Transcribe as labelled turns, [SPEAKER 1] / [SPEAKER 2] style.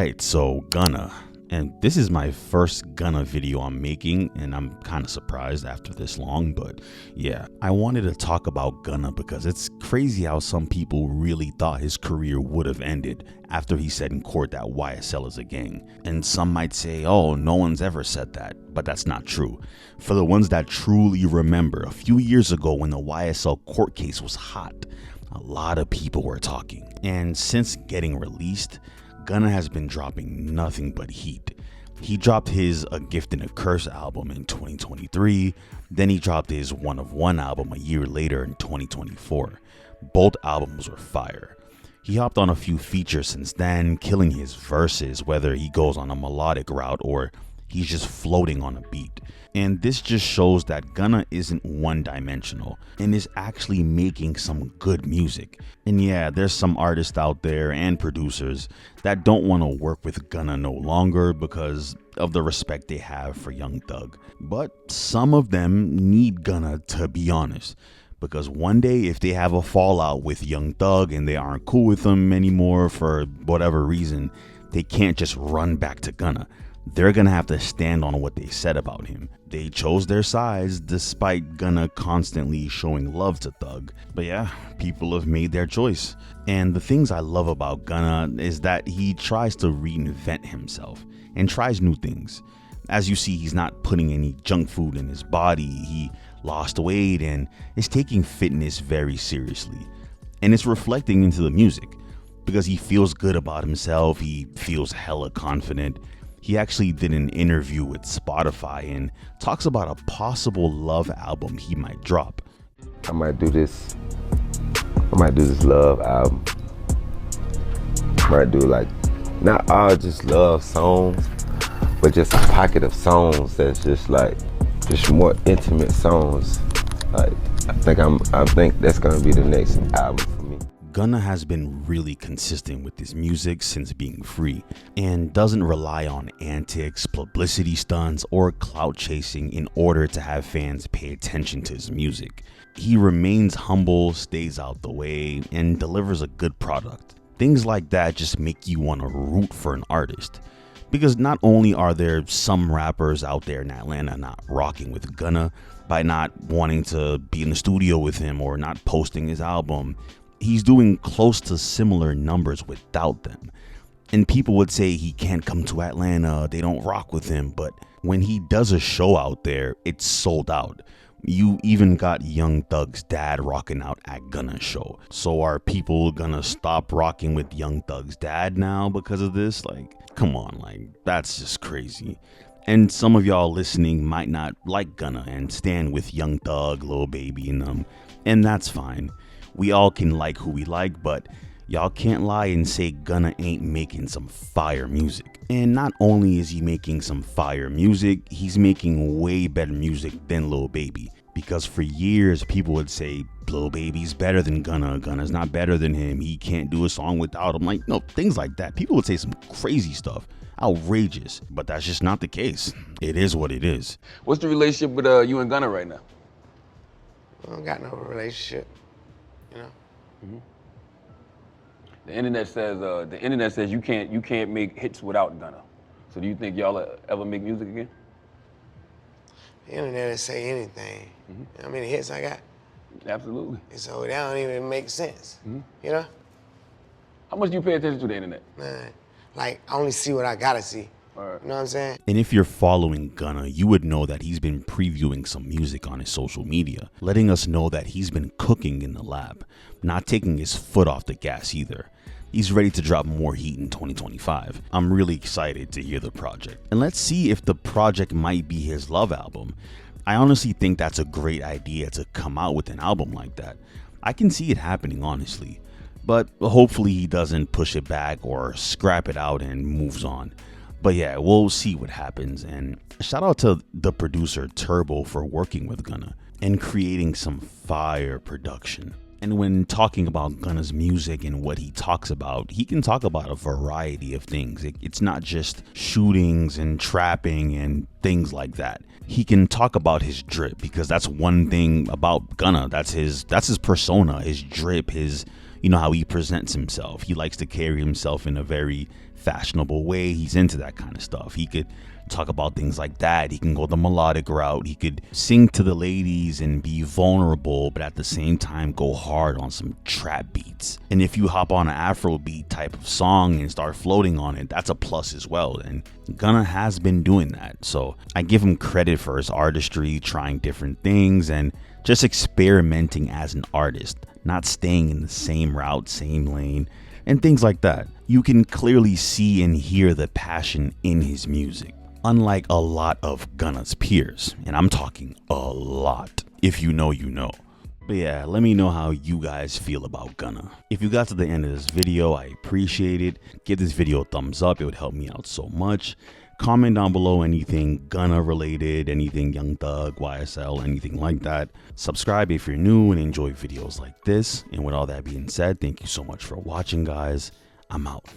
[SPEAKER 1] Alright, so Gunna. And this is my first Gunna video I'm making, and I'm kind of surprised after this long, but yeah, I wanted to talk about Gunna because it's crazy how some people really thought his career would have ended after he said in court that YSL is a gang. And some might say, oh, no one's ever said that, but that's not true. For the ones that truly remember, a few years ago when the YSL court case was hot, a lot of people were talking. And since getting released, Gunna has been dropping nothing but heat. He dropped his A Gift and a Curse album in 2023, then he dropped his One of One album a year later in 2024. Both albums were fire. He hopped on a few features since then, killing his verses, whether he goes on a melodic route or he's just floating on a beat. And this just shows that Gunna isn't one-dimensional and is actually making some good music. And yeah, there's some artists out there and producers that don't want to work with Gunna no longer because of the respect they have for Young Thug. But some of them need Gunna, to be honest, because one day if they have a fallout with Young Thug and they aren't cool with him anymore for whatever reason, they can't just run back to Gunna. They're gonna have to stand on what they said about him. They chose their sides despite Gunna constantly showing love to Thug. But yeah, people have made their choice. And the things I love about Gunna is that he tries to reinvent himself and tries new things. As you see, he's not putting any junk food in his body. He lost weight and is taking fitness very seriously. And it's reflecting into the music because he feels good about himself. He feels hella confident. He actually did an interview with Spotify and talks about a possible love album he might drop.
[SPEAKER 2] I might do this love album. I might do like, not all just love songs, but just a pocket of songs that's just like, just more intimate songs. Like, I think that's gonna be the next album for me.
[SPEAKER 1] Gunna has been really consistent with his music since being free and doesn't rely on antics, publicity stunts, or clout chasing in order to have fans pay attention to his music. He remains humble, stays out the way, and delivers a good product. Things like that just make you want to root for an artist. Because not only are there some rappers out there in Atlanta not rocking with Gunna by not wanting to be in the studio with him or not posting his album, he's doing close to similar numbers without them. And people would say he can't come to Atlanta, they don't rock with him, but when he does a show out there, it's sold out. You even got Young Thug's dad rocking out at Gunna's show. So are people gonna stop rocking with Young Thug's dad now because of this? Like, come on, like, that's just crazy. And some of y'all listening might not like Gunna and stand with Young Thug, Lil Baby, and them, and that's fine. We all can like who we like, but y'all can't lie and say Gunna ain't making some fire music. And not only is he making some fire music, he's making way better music than Lil Baby. Because for years, people would say, Lil Baby's better than Gunna, Gunna's not better than him, he can't do a song without him. Like, no, things like that. People would say some crazy stuff, outrageous, but that's just not the case. It is what it is.
[SPEAKER 3] What's the relationship with you and Gunna right now?
[SPEAKER 4] I don't got no relationship. You know?
[SPEAKER 3] Mm-hmm. The internet says you can't make hits without Gunna. So do you think y'all ever make music again?
[SPEAKER 4] The internet will say anything. Mm-hmm. You know how many hits I got?
[SPEAKER 3] Absolutely.
[SPEAKER 4] And so that don't even make sense. Mm-hmm. You know?
[SPEAKER 3] How much do you pay attention to the internet?
[SPEAKER 4] Like, I only see what I gotta see.
[SPEAKER 3] Right.
[SPEAKER 4] You know what I'm saying?
[SPEAKER 1] And if you're following Gunna, you would know that he's been previewing some music on his social media, letting us know that he's been cooking in the lab, not taking his foot off the gas either. He's ready to drop more heat in 2025. I'm really excited to hear the project. And let's see if the project might be his love album. I honestly think that's a great idea to come out with an album like that. I can see it happening, honestly. But hopefully he doesn't push it back or scrap it out and moves on. But yeah, we'll see what happens. And shout out to the producer Turbo for working with Gunna and creating some fire production. And when talking about Gunna's music and what he talks about, he can talk about a variety of things. It's not just shootings and trapping and things like that. He can talk about his drip because that's one thing about Gunna. That's his persona, his drip, his you know, how he presents himself. He likes to carry himself in a very fashionable way. He's into that kind of stuff. He could talk about things like that. He can go the melodic route. He could sing to the ladies and be vulnerable, but at the same time go hard on some trap beats. And if you hop on an Afrobeat type of song and start floating on it, that's a plus as well. And Gunna has been doing that. So I give him credit for his artistry, trying different things and just experimenting as an artist, not staying in the same route, same lane, and things like that. You can clearly see and hear the passion in his music, unlike a lot of Gunna's peers, and I'm talking a lot. If you know, you know. But yeah, let me know how you guys feel about Gunna. If you got to the end of this video, I appreciate it. Give this video a thumbs up, it would help me out so much. Comment down below anything Gunna related, anything Young Thug, YSL, anything like that. Subscribe if you're new and enjoy videos like this. And with all that being said, thank you so much for watching, guys. I'm out.